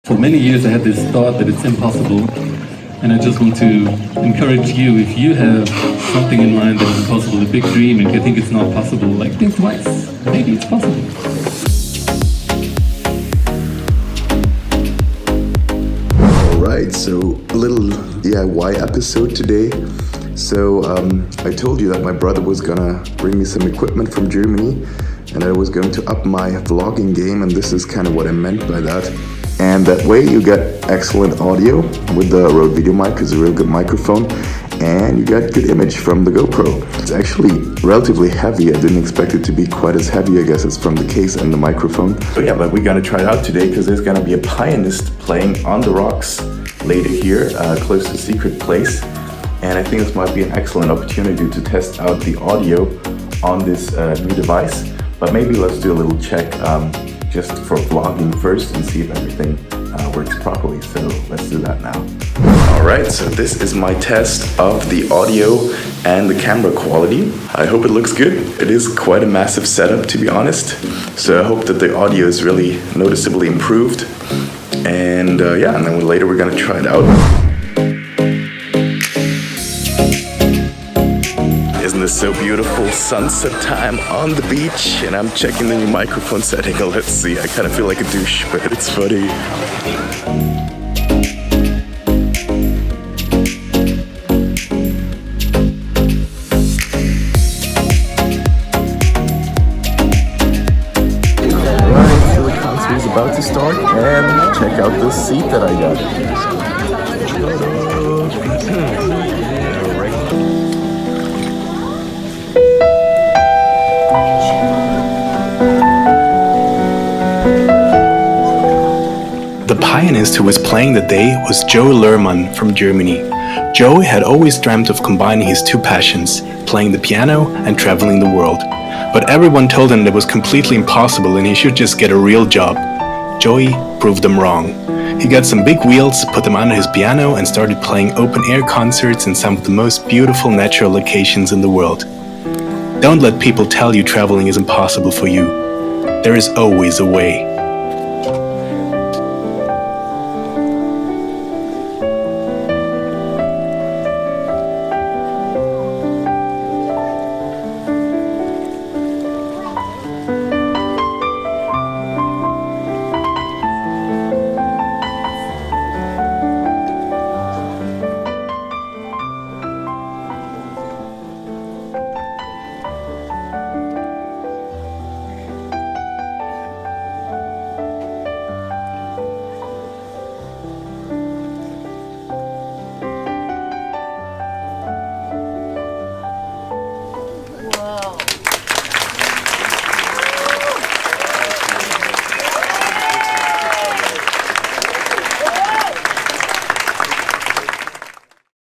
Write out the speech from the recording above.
For many years I had this thought that it's impossible, and I just want to encourage you, if you have something in mind that is impossible, a big dream, and you think it's not possible, like, think twice. Maybe it's possible. Alright, so a little DIY episode today. So I told you that my brother was gonna bring me some equipment from Germany and I was going to up my vlogging game, and this is kind of what I meant by that. And that way you get excellent audio with the Rode Video mic, it's a real good microphone, and you get good image from the GoPro. It's actually relatively heavy. I didn't expect it to be quite as heavy. I guess it's from the case and the microphone. So yeah, but we're gonna try it out today because there's gonna be a pianist playing on the rocks later here, close to Secret Place. And I think this might be an excellent opportunity to test out the audio on this new device. But maybe let's do a little check just for vlogging first and see if everything works properly. So let's do that now. Alright, so this is my test of the audio and the camera quality. I hope it looks good. It is quite a massive setup, to be honest. So I hope that the audio is really noticeably improved. And yeah, and then later we're gonna try it out. Isn't this so beautiful? Sunset time on the beach, and I'm checking the new microphone setting. Let's see, I kind of feel like a douche, but it's funny. Alright, so the concert is about to start, and check out this seat that I got. The pianist who was playing the day was Joe Löhrmann from Germany. Joe had always dreamt of combining his two passions, playing the piano and traveling the world. But everyone told him that was completely impossible and he should just get a real job. Joey proved them wrong. He got some big wheels, put them under his piano, and started playing open-air concerts in some of the most beautiful natural locations in the world. Don't let people tell you traveling is impossible for you. There is always a way.